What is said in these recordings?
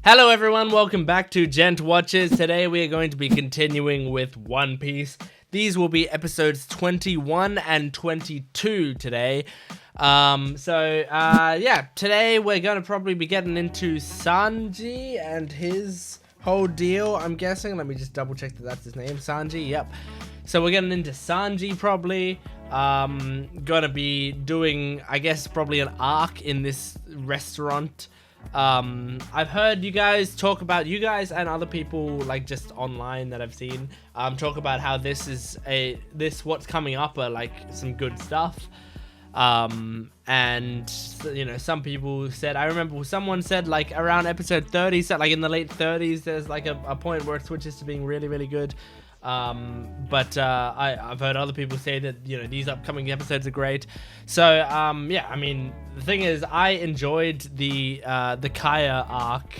Hello everyone, welcome back to Jent Watches. Today we are going to be continuing with One Piece. These will be episodes 21 and 22 today. Today we're going to probably be getting into Sanji and his whole deal, I'm guessing. Let me just double check that that's his name, Sanji, yep. So we're getting into Sanji probably. Gonna be doing, I guess, probably an arc in this restaurant. I've heard you guys talk about, you guys and other people like just online that I've seen, talk about how this is what's coming up are like some good stuff. And you know, some people said, I remember someone said like around episode 30, so like in the late 30s, there's like a point where it switches to being really, really good. I've heard other people say that, you know, these upcoming episodes are great. So, yeah, I mean, the thing is, I enjoyed the Kaya arc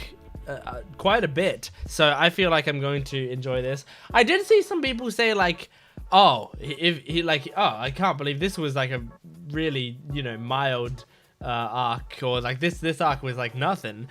quite a bit. So I feel like I'm going to enjoy this. I did see some people say like, oh, I can't believe this was like a really, you know, mild arc, or like this arc was like nothing.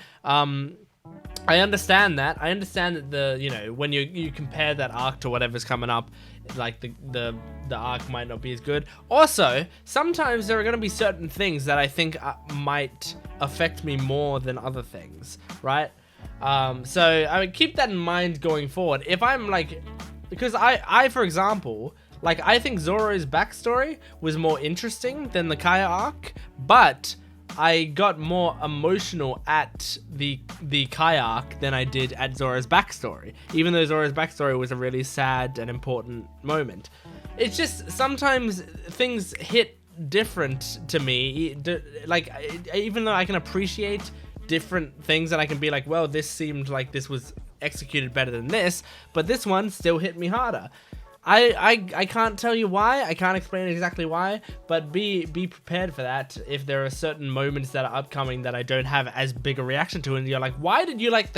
I understand that. I understand that the, you know, when you compare that arc to whatever's coming up, like the arc might not be as good. Also, sometimes there are going to be certain things that I think might affect me more than other things, right? So I mean, keep that in mind going forward. If I'm like, because I for example, like I think Zoro's backstory was more interesting than the Kaya arc, but I got more emotional at the Kai arc than I did at Zoro's backstory, even though Zoro's backstory was a really sad and important moment. It's just sometimes things hit different to me, like even though I can appreciate different things and I can be like, well, this seemed like this was executed better than this, but this one still hit me harder. I can't tell you why, I can't explain exactly why, but be prepared for that if there are certain moments that are upcoming that I don't have as big a reaction to, and you're like, why did you like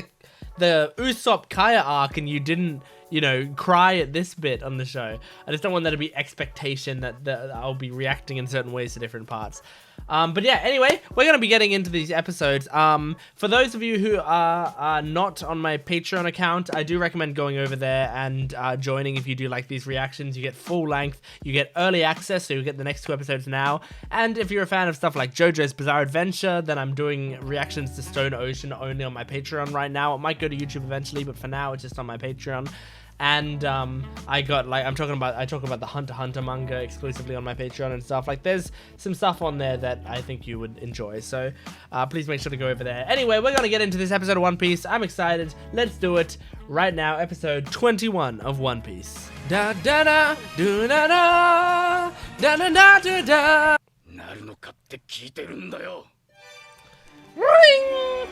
the Usopp Kaya arc and you didn't, you know, cry at this bit on the show? I just don't want that to be expectation that I'll be reacting in certain ways to different parts. But yeah, anyway, we're going to be getting into these episodes. For those of you who are not on my Patreon account, I do recommend going over there and joining if you do like these reactions. You get full length, you get early access, so you get the next 2 episodes now. And if you're a fan of stuff like JoJo's Bizarre Adventure, then I'm doing reactions to Stone Ocean only on my Patreon right now. It might go to YouTube eventually, but for now it's just on my Patreon. And I got like I talk about the Hunter x Hunter manga exclusively on my Patreon and stuff. Like there's some stuff on there that I think you would enjoy, so please make sure to go over there. Anyway, we're gonna get into this episode of One Piece. I'm excited. Let's do it right now. Episode 21 of One Piece. Da da da do da da da da da da da. Naru no ka tte kiite ru nda yo. Ring.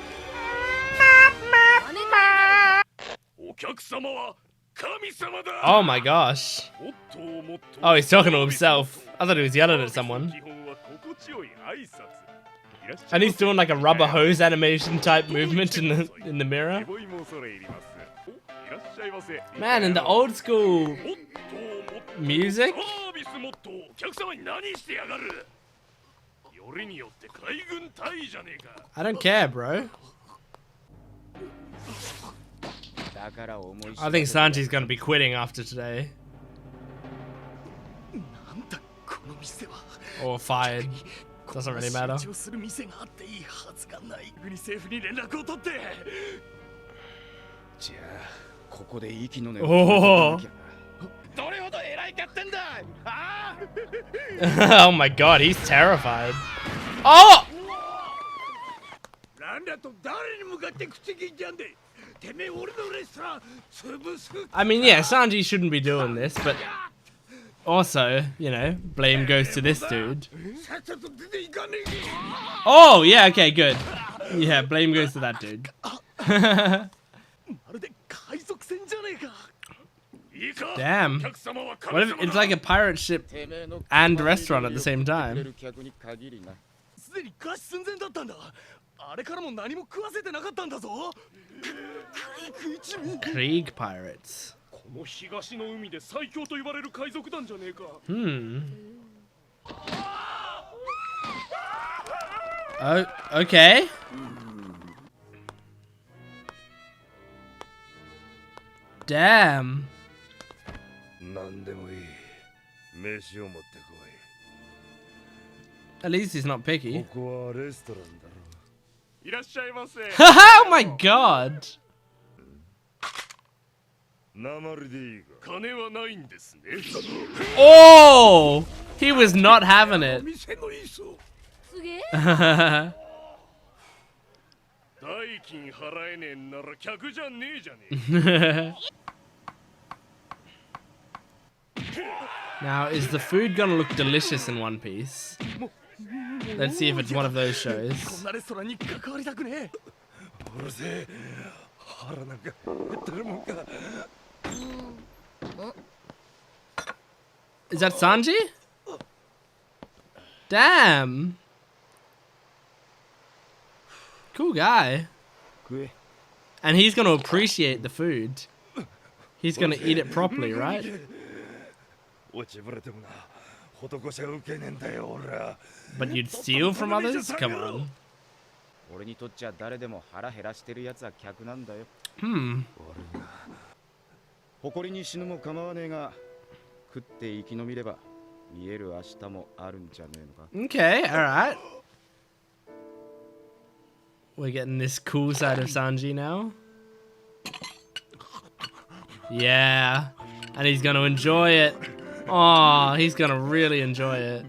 Oh my gosh. Oh, he's talking to himself. I thought he was yelling at someone. And he's doing like a rubber hose animation type movement in the mirror. Man, in the old school music? I don't care, bro. I think Sanji's gonna be quitting after today. Or fired. Doesn't really matter. Oh. Oh my god, he's terrified. Oh! I mean, yeah, Sanji shouldn't be doing this, but also, you know, blame goes to this dude. Oh, yeah, okay, good. Yeah, blame goes to that dude. Damn. What if it's like a pirate ship and restaurant at the same time? Krieg pirates. Oh, okay. Damn. At least he's not picky. Oh my god. Oh! He was not having it. Now, is the food gonna look delicious in One Piece? Let's see if it's one of those shows. Is that Sanji? Damn. Cool guy. And he's gonna appreciate the food. He's gonna eat it properly, right? But you'd steal from others? Come on. Hmm. Okay, alright. We're getting this cool side of Sanji now. Yeah. And he's gonna enjoy it. Oh, he's gonna really enjoy it.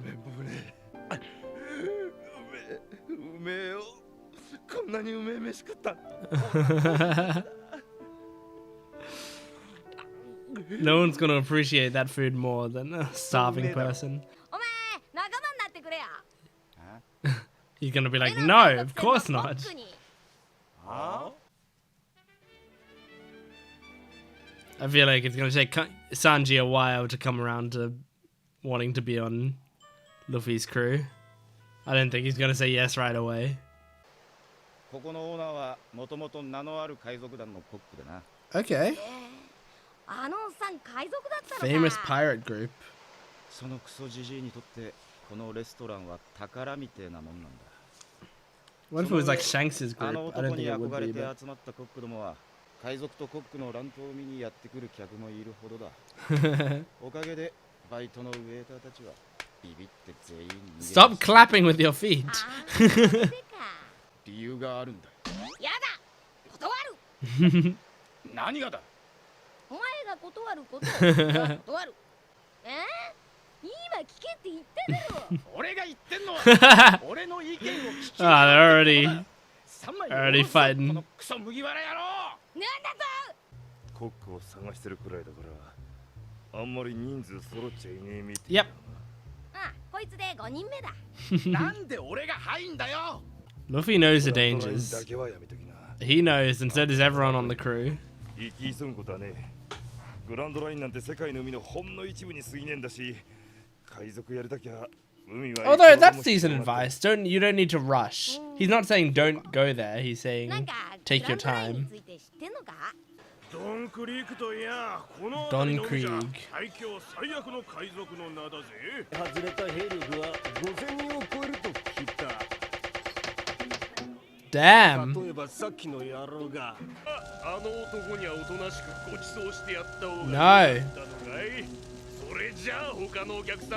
No one's gonna appreciate that food more than a starving person. He's gonna be like, no, of course not. I feel like it's gonna take Sanji a while to come around to wanting to be on Luffy's crew. I don't think he's gonna say yes right away. Okay. Famous pirate group. What if it was like Shanks's group? I don't think it would be. But... Stop clapping with your feet. Ah, they're already fighting. Yep. Luffy knows the dangers. He knows, and so does everyone on the crew. Although that's decent advice. You don't need to rush. He's not saying don't go there. He's saying take your time. Don Krieg. Damn. No.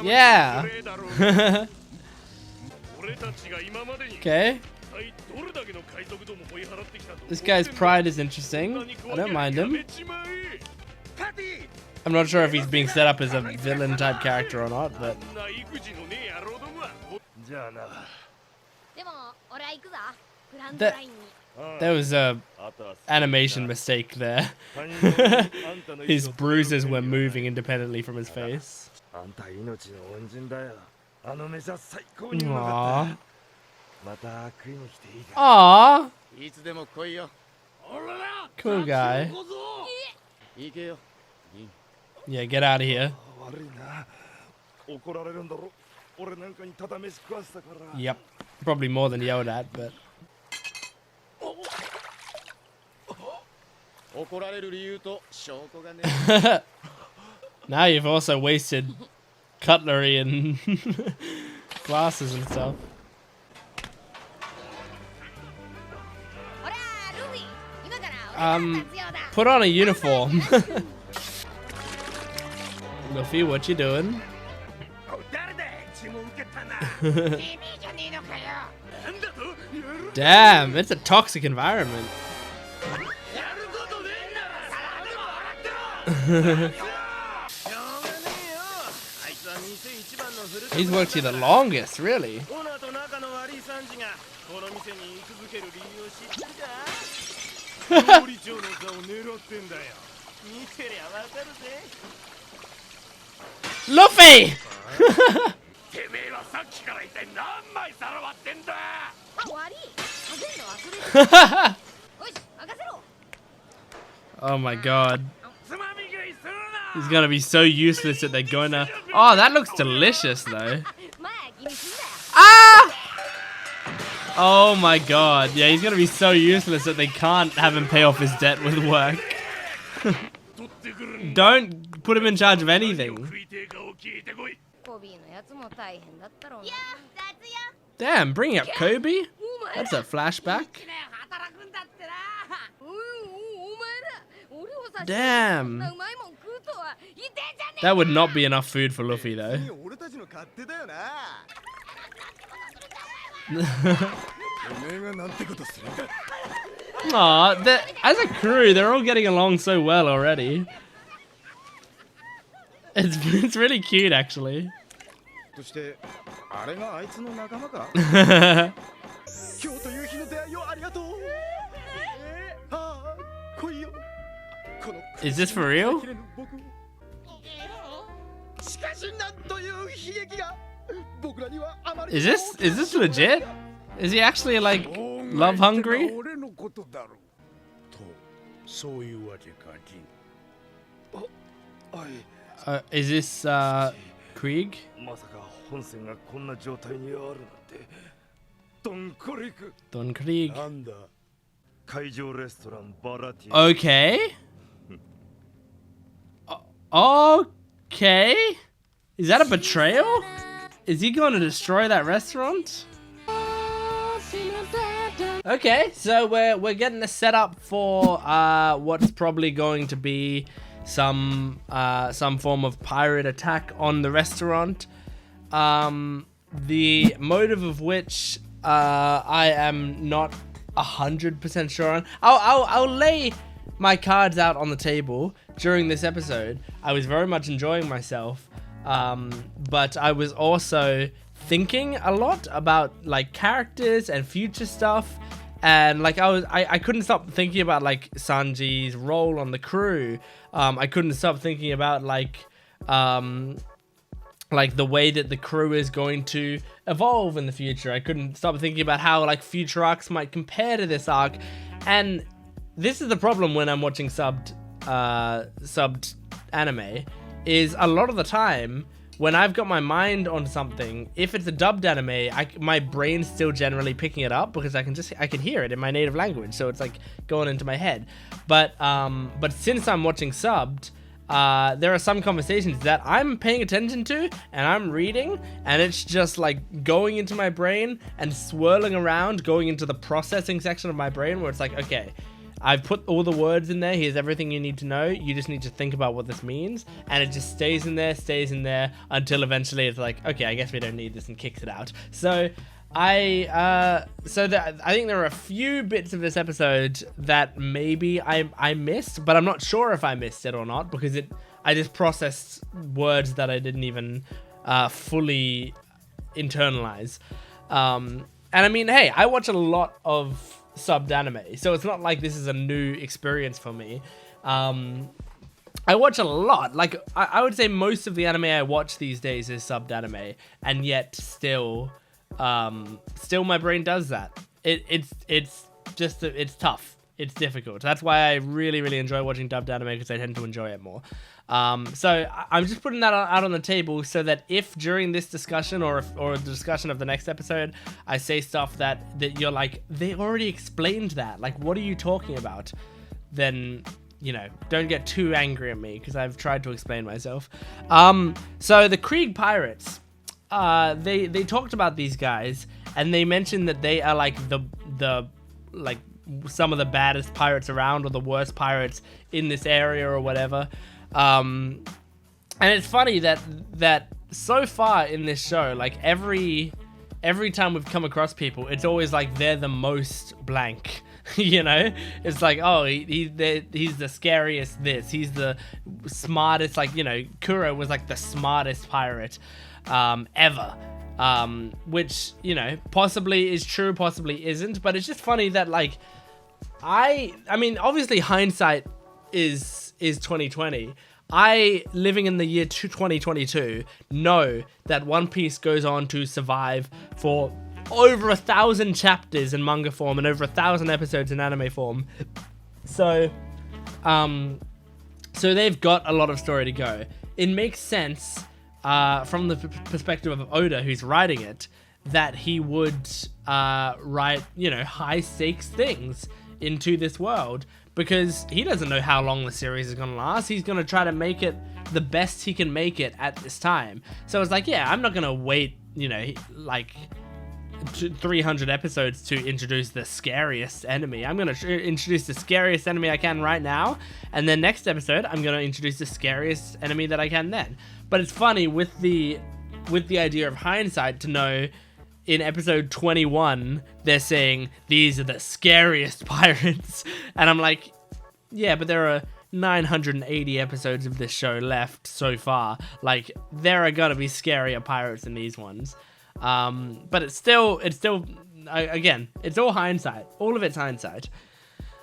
Yeah. Okay. This guy's pride is interesting. I don't mind him. I'm not sure if he's being set up as a villain type character or not, but... There was a animation mistake there. His bruises were moving independently from his face. Aww. Aww. Cool guy. Yeah, get out of here. Yep. Probably more than yelled at, but... Now you've also wasted cutlery and glasses and stuff. Put on a uniform. Luffy, what you doing? Damn, it's a toxic environment. He's worked here the longest, really. Luffy! Oh my god. He's gonna be so useless that they're gonna... Oh, that looks delicious though. Ah! Oh my god. Yeah, he's gonna be so useless that they can't have him pay off his debt with work. Don't put him in charge of anything. Damn, bringing up Kobe? That's a flashback. Damn. That would not be enough food for Luffy though. Aw, as a crew, they're all getting along so well already. It's really cute, actually. Is this for real? Is this legit? Is he actually like love hungry? Is this Krieg? Don Krieg. Okay. Okay. Is that a betrayal? Is he going to destroy that restaurant? Okay, so we're getting a setup for what's probably going to be some form of pirate attack on the restaurant. The motive of which I am not 100% sure on. I'll lay my cards out on the table during this episode. I was very much enjoying myself, but I was also thinking a lot about like characters and future stuff, and like I couldn't stop thinking about like Sanji's role on the crew. I couldn't stop thinking about like the way that the crew is going to evolve in the future. I couldn't stop thinking about how like future arcs might compare to this arc, and this is the problem when I'm watching subbed anime, is a lot of the time when I've got my mind on something, if it's a dubbed anime, my brain's still generally picking it up because I can hear it in my native language, so it's like going into my head. But since I'm watching subbed, there are some conversations that I'm paying attention to and I'm reading, and it's just like going into my brain and swirling around, going into the processing section of my brain where it's like, okay, I've put all the words in there. Here's everything you need to know. You just need to think about what this means. And it just stays in there until eventually it's like, okay, I guess we don't need this, and kicks it out. So I think there are a few bits of this episode that maybe I missed, but I'm not sure if I missed it or not, because I just processed words that I didn't even fully internalize. And I mean, hey, I watch a lot of subbed anime, so it's not like this is a new experience for me. I watch a lot, like I would say most of the anime I watch these days is subbed anime, and yet still my brain does that. It's tough. It's difficult. That's why I really enjoy watching dubbed anime, because I tend to enjoy it more. So I'm just putting that out on the table so that if during this discussion or the discussion of the next episode, I say stuff that you're like, they already explained that, like, what are you talking about? Then, you know, don't get too angry at me, because I've tried to explain myself. So the Krieg pirates, they talked about these guys, and they mentioned that they are like the some of the baddest pirates around or the worst pirates in this area or whatever. And it's funny that so far in this show, like every time we've come across people, it's always like they're the most blank. You know, it's like, oh, he's the scariest. He's the smartest. Like, you know, Kuro was like the smartest pirate ever. Which, you know, possibly is true, possibly isn't. But it's just funny that, like, I mean, obviously hindsight is 2020. I, living in the year 2022, know that One Piece goes on to survive for over 1,000 chapters in manga form and over 1,000 episodes in anime form. So they've got a lot of story to go. It makes sense from the perspective of Oda, who's writing it, that he would write, you know, high stakes things into this world, because he doesn't know how long the series is going to last. He's going to try to make it the best he can make it at this time. So it's like, yeah, I'm not going to wait, you know, like 300 episodes to introduce the scariest enemy. I'm going to introduce the scariest enemy I can right now, and then next episode I'm going to introduce the scariest enemy that I can then. But it's funny with the idea of hindsight to know in episode 21 they're saying these are the scariest pirates, and I'm like, yeah, but there are 980 episodes of this show left so far. Like, there are gonna be scarier pirates than these ones. But it's still again, it's all hindsight. All of it's hindsight.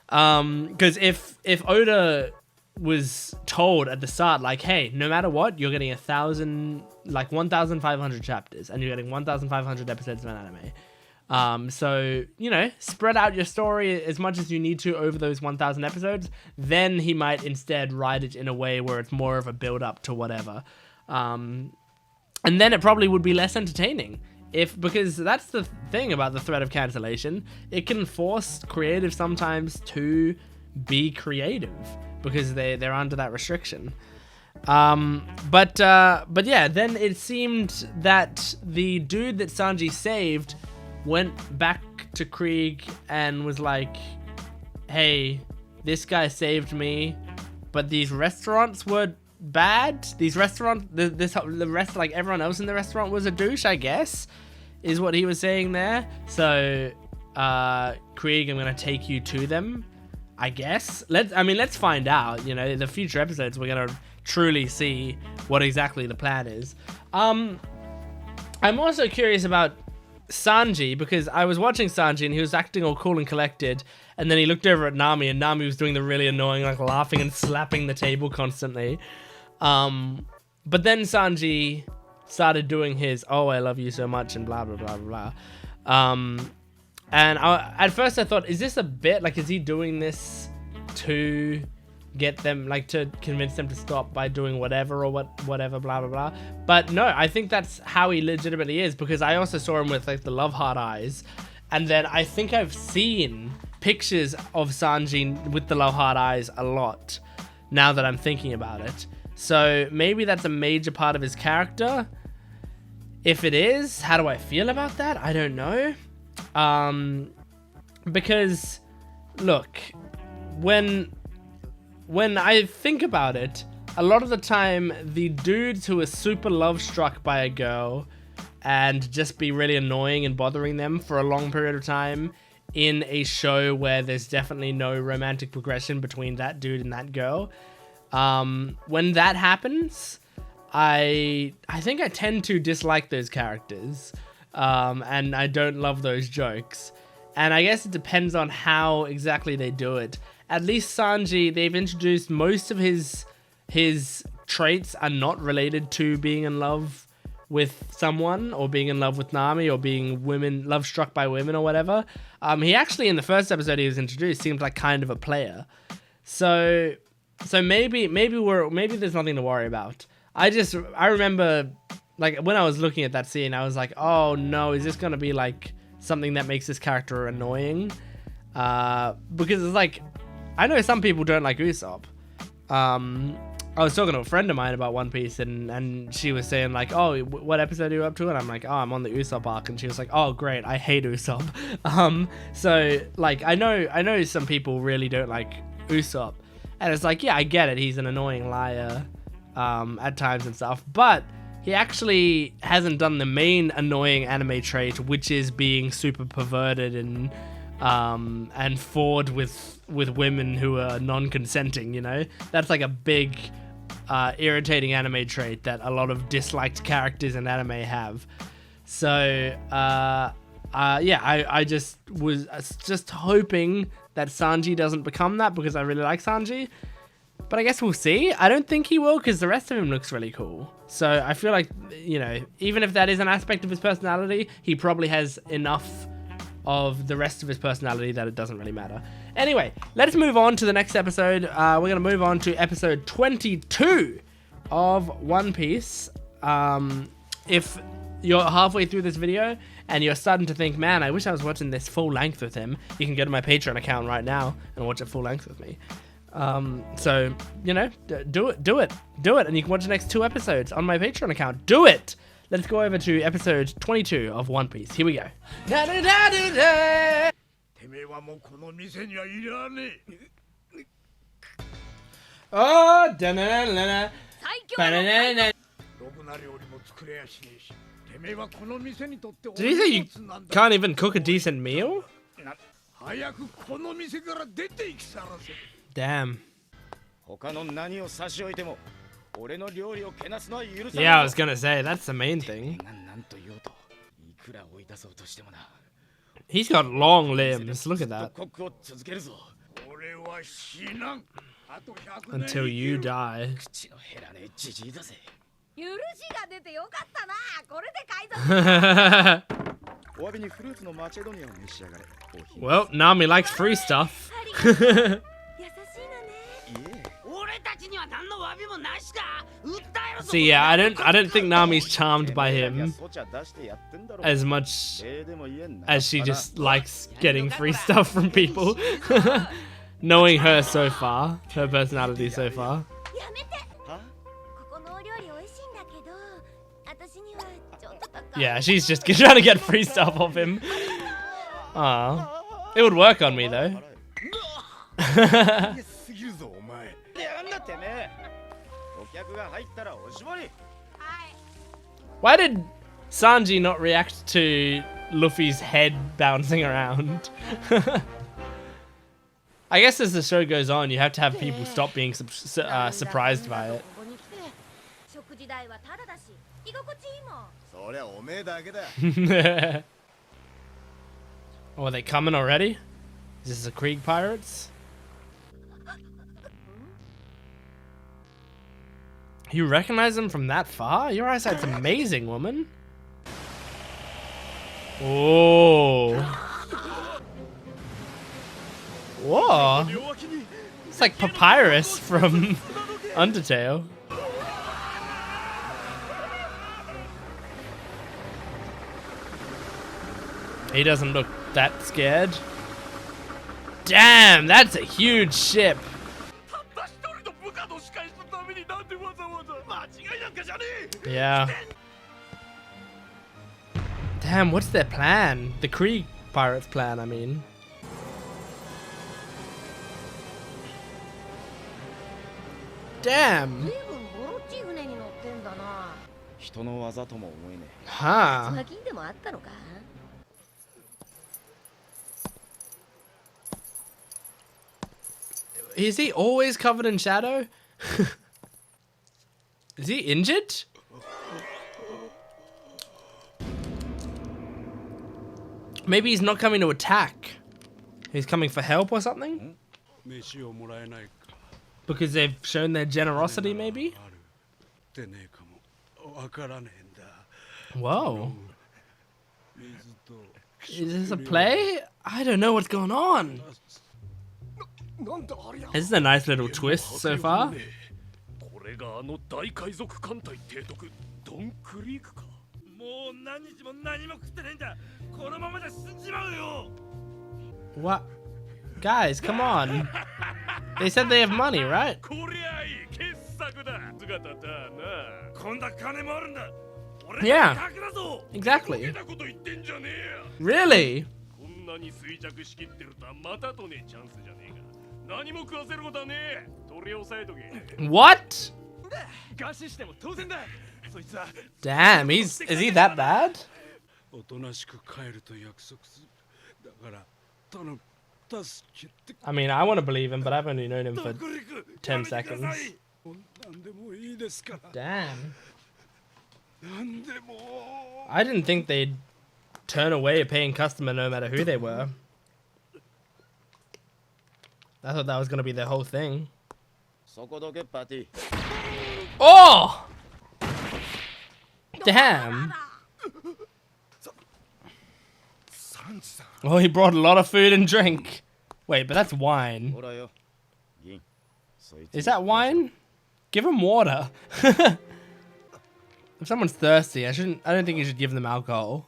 Because if Oda was told at the start, like, hey, no matter what, you're getting 1,500 chapters, and you're getting 1,500 episodes of an anime. So, you know, spread out your story as much as you need to over those 1,000 episodes. Then he might instead write it in a way where it's more of a build up to whatever. And then it probably would be less entertaining. Because that's the thing about the threat of cancellation. It can force creative sometimes to be creative because they're under that restriction. But yeah, then it seemed that the dude that Sanji saved went back to Krieg and was like, hey, this guy saved me, but these restaurants were bad. These restaurants, the rest, like everyone else in the restaurant was a douche, I guess, is what he was saying there. So, Krieg, I'm gonna take you to them, I guess. Let's find out. You know, the future episodes, we're gonna truly see what exactly the plan is. I'm also curious about Sanji, because I was watching Sanji and he was acting all cool and collected, and then he looked over at Nami, and Nami was doing the really annoying, like, laughing and slapping the table constantly. But then Sanji started doing his, oh, I love you so much, and blah, blah, blah, blah, blah. And at first I thought, is this a bit, like, is he doing this to get them, like, to convince them to stop by doing whatever or whatever, blah, blah, blah. But no, I think that's how he legitimately is, because I also saw him with, like, the love heart eyes. And then I think I've seen pictures of Sanji with the love heart eyes a lot, now that I'm thinking about it. So maybe that's a major part of his character. If it is, how do I feel about that? I don't know. Because, look, when I think about it, a lot of the time, the dudes who are super love-struck by a girl and just be really annoying and bothering them for a long period of time in a show where there's definitely no romantic progression between that dude and that girl, when that happens, I think I tend to dislike those characters, and I don't love those jokes. And I guess it depends on how exactly they do it. At least Sanji, they've introduced most of his traits are not related to being in love with someone, or being in love with Nami, or being love struck by women or whatever. He actually, in the first episode he was introduced, seemed like kind of a player. So maybe there's nothing to worry about. I remember, like, when I was looking at that scene, I was like, oh no, is this gonna be like something that makes this character annoying? Because it's like, I know some people don't like Usopp, I was talking to a friend of mine about One Piece, and she was saying like, oh, what episode are you up to? And I'm like, oh, I'm on the Usopp arc, and she was like, oh, great, I hate Usopp. So like, I know some people really don't like Usopp, and it's like, yeah, I get it, he's an annoying liar, at times and stuff, but he actually hasn't done the main annoying anime trait, which is being super perverted and forward with women who are non-consenting, you know? That's like a big irritating anime trait that a lot of disliked characters in anime have. So yeah, I just was just hoping that Sanji doesn't become that, because I really like Sanji. But I guess we'll see. I don't think he will, because the rest of him looks really cool. So I feel like, you know, even if that is an aspect of his personality, he probably has enough of the rest of his personality that it doesn't really matter. Anyway, let's move on to the next episode. We're going to move on to episode 22 of One Piece. If you're halfway through this video and you're starting to think, man, I wish I was watching this full length with him, you can go to my Patreon account right now and watch it full length with me. So, you know, do it, and you can watch the next 2 episodes on my Patreon account. Do it! Let's go over to episode 22 of One Piece. Here we go. Oh, da-na-na-na-na. Did he say you can't even cook a decent meal? Damn. Yeah, I was gonna say, that's the main thing. He's got long limbs, look at that. Until you die. Well, Nami likes free stuff. See, yeah, I don't think Nami's charmed by him as much as she just likes getting free stuff from people. Knowing her so far, her personality so far. Yeah, she's just trying to get free stuff off him. It would work on me though. Why did Sanji not react to Luffy's head bouncing around? I guess as the show goes on, you have to have people stop being surprised by it. Oh, are they coming already? Is this the Krieg Pirates? You recognize them from that far? Your eyesight's amazing, woman. Oh. Whoa. It's like Papyrus from Undertale. He doesn't look that scared. Damn, that's a huge ship. Yeah. Damn, what's their plan? The Krieg Pirates plan, I mean. Damn. Huh. Is he always covered in shadow? Is he injured? Maybe he's not coming to attack. He's coming for help or something? Because they've shown their generosity, maybe? Whoa. Is this a play? I don't know what's going on. This is a nice little twist so far. What? Guys, come on. They said they have money, right? Yeah, exactly. Really? What? Damn, is he that bad? I mean, I want to believe him, but I've only known him for 10 seconds. Damn. I didn't think they'd turn away a paying customer no matter who they were. I thought that was going to be their whole thing. Oh! Damn. Oh, he brought a lot of food and drink. Wait, but that's wine. Is that wine? Give him water. If someone's thirsty, I don't think you should give them alcohol.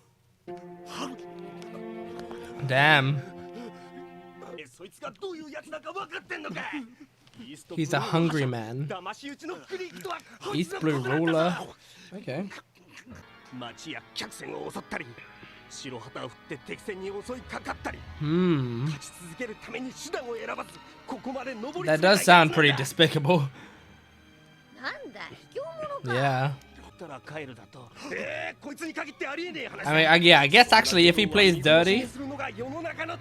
Damn. He's a hungry man. East Blue Ruler. Okay. That does sound pretty despicable. Yeah. I mean, yeah, I guess actually if he plays dirty,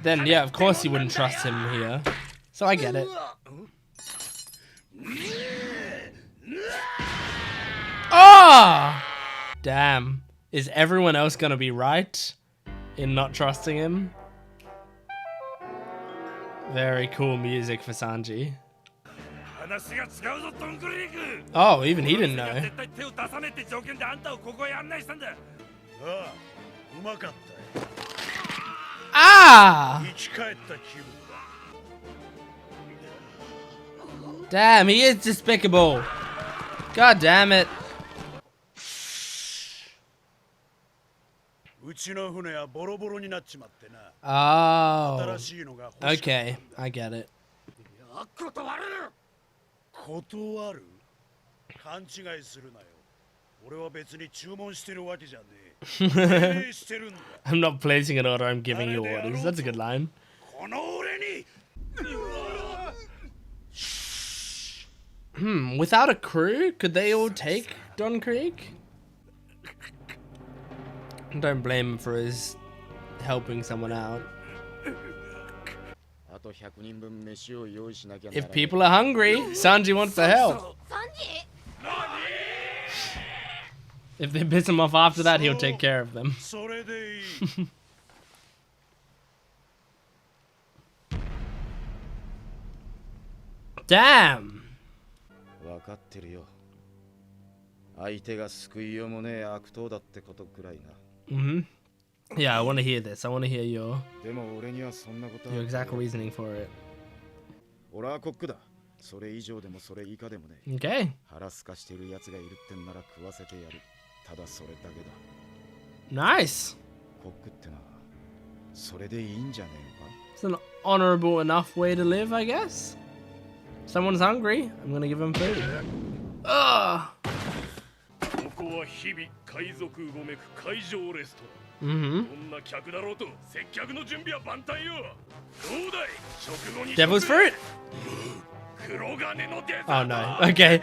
then yeah, of course you wouldn't trust him here. So I get it. Oh! Damn. Is everyone else gonna be right in not trusting him? Very cool music for Sanji. Oh, even he didn't know. Ah! Damn, he is despicable. God damn it. Oh. Okay, I get it. I'm not placing an order, I'm giving you orders. That's a good line. Without a crew, could they all take Don Creek? Don't blame him for his helping someone out. If people are hungry, Sanji wants to help. If they piss him off after that, he'll take care of them. Damn. Yeah, I want to hear this. I want to hear your exact reasoning for it. Okay. Nice. It's an honorable enough way to live, I guess. Someone's hungry, I'm gonna give him food. Ugh. Devil's fruit? Oh no. Okay.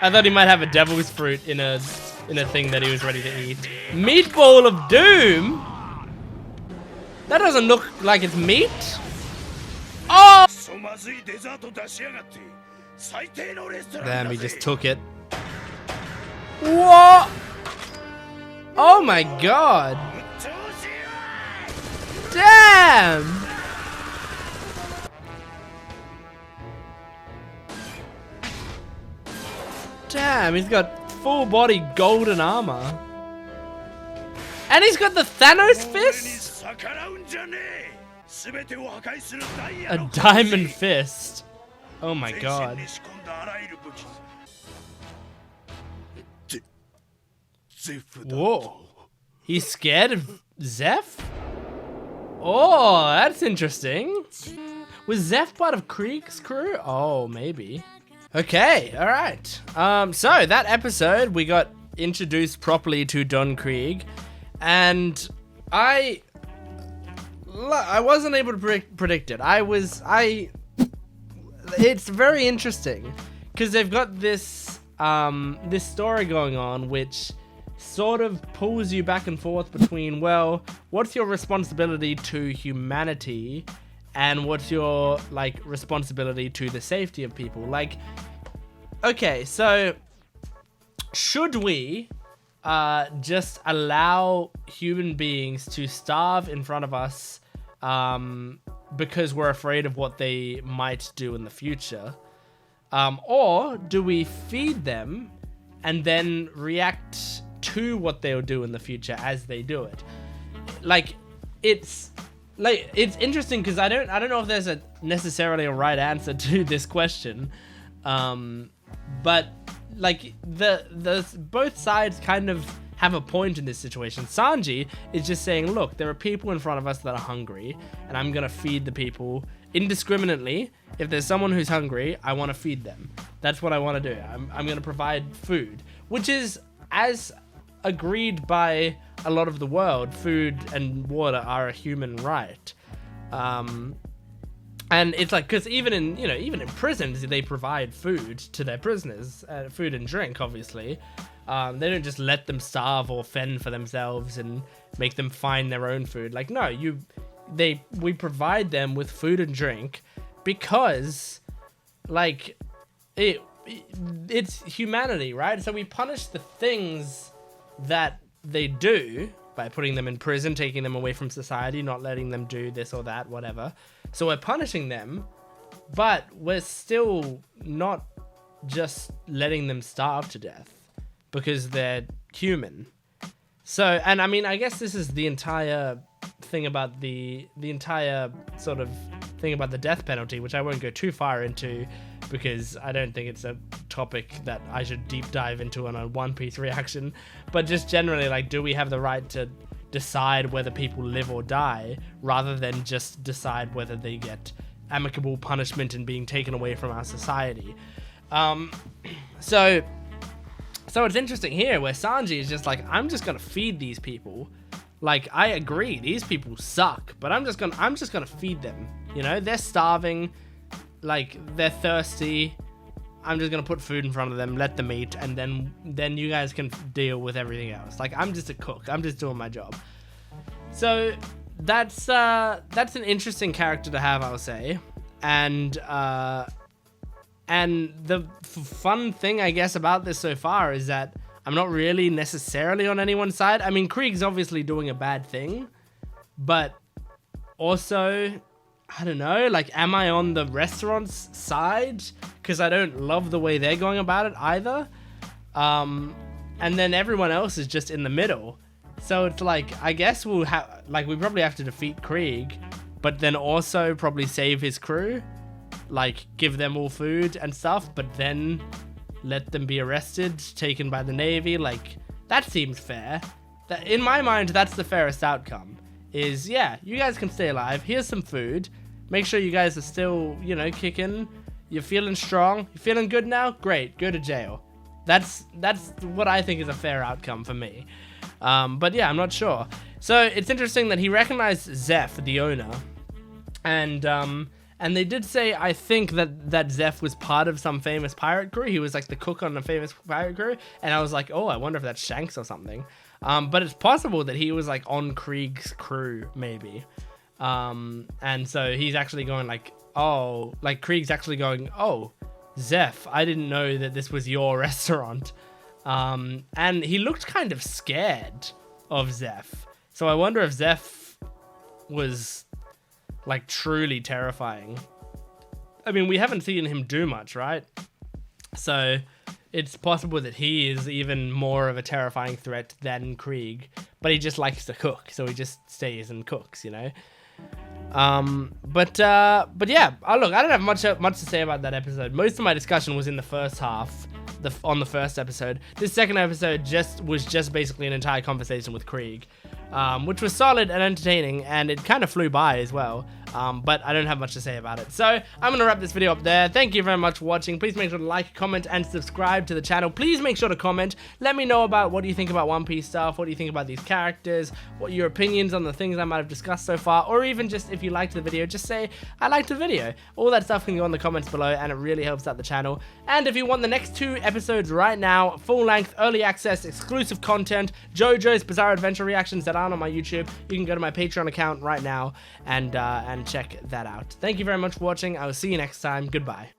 I thought he might have a devil's fruit in a thing that he was ready to eat. Meatball of Doom? That doesn't look like it's meat. Oh! Damn, he just took it. What? Oh my god. Damn! Damn, he's got full body golden armor. And he's got the Thanos fist? A diamond fist. Oh my god. Whoa. He's scared of Zeph? Oh, that's interesting. Was Zeph part of Krieg's crew? Oh, maybe. Okay, all right. So that episode we got introduced properly to Don Krieg, and I wasn't able to predict it. It's very interesting because they've got this this story going on which sort of pulls you back and forth between, well, what's your responsibility to humanity and what's your like responsibility to the safety of people. Like, okay, so should we just allow human beings to starve in front of us because we're afraid of what they might do in the future? Or do we feed them and then react to what they'll do in the future as they do it? It's interesting because I don't know if there's necessarily a right answer to this question, but like the both sides kind of have a point in this situation. Sanji is just saying, look, there are people in front of us that are hungry, and I'm gonna feed the people indiscriminately. If there's someone who's hungry, I want to feed them. That's what I want to do. I'm gonna provide food, which is, as agreed by a lot of the world, food and water are a human right. And it's like, because even in prisons, they provide food to their prisoners, food and drink, obviously. They don't just let them starve or fend for themselves and make them find their own food. Like, no, we provide them with food and drink because, like, it's humanity, right? So we punish the things that they do by putting them in prison, taking them away from society, not letting them do this or that, whatever. So we're punishing them, but we're still not just letting them starve to death because they're human. So, and I mean, I guess this is the entire thing about the entire sort of thing about the death penalty, which I won't go too far into because I don't think it's a topic that I should deep dive into on a One Piece reaction. But just generally, like, do we have the right to decide whether people live or die rather than just decide whether they get amicable punishment and being taken away from our society? So it's interesting here where Sanji is just like, I'm just gonna feed these people. Like, I agree, these people suck, but I'm just gonna feed them. You know, they're starving, like, they're thirsty. I'm just gonna put food in front of them, let them eat, and then you guys can deal with everything else. Like, I'm just a cook. I'm just doing my job. So that's an interesting character to have, I'll say. And the fun thing, I guess, about this so far is that I'm not really necessarily on anyone's side. I mean, Krieg's obviously doing a bad thing, but also, I don't know, like, am I on the restaurant's side? Because I don't love the way they're going about it either. And then everyone else is just in the middle. So it's like, I guess we probably have to defeat Krieg, but then also probably save his crew. Like, give them all food and stuff, but then let them be arrested, taken by the Navy. Like, that seems fair. That, in my mind, that's the fairest outcome. Is, yeah, you guys can stay alive. Here's some food. Make sure you guys are still, kicking. You're feeling strong. You're feeling good now? Great. Go to jail. That's what I think is a fair outcome for me. But yeah, I'm not sure. So it's interesting that he recognized Zeph, the owner. And they did say, I think, that Zeph was part of some famous pirate crew. He was like the cook on a famous pirate crew. And I was like, oh, I wonder if that's Shanks or something. But it's possible that he was like on Krieg's crew, maybe. And so he's actually going like, oh, like Krieg's actually going, oh, Zeph, I didn't know that this was your restaurant. And he looked kind of scared of Zeph. So I wonder if Zeph was like truly terrifying. I mean, we haven't seen him do much, right? So it's possible that he is even more of a terrifying threat than Krieg, but he just likes to cook, so he just stays and cooks, But yeah, look, I don't have much to say about that episode. Most of my discussion was in the first half, on the first episode. This second episode was just basically an entire conversation with Krieg, which was solid and entertaining, and it kind of flew by as well. but I don't have much to say about it. So I'm gonna wrap this video up there. Thank you very much for watching. Please make sure to like, comment, and subscribe to the channel. Please make sure to comment. Let me know about what do you think about One Piece stuff, what do you think about these characters, what your opinions on the things I might have discussed so far, or even just if you liked the video, just say I liked the video. All that stuff can go in the comments below, and it really helps out the channel. And if you want the next 2 episodes right now, full length, early access, exclusive content, JoJo's Bizarre Adventure reactions that aren't on my YouTube, you can go to my Patreon account right now and check that out. Thank you very much for watching. I will see you next time. Goodbye.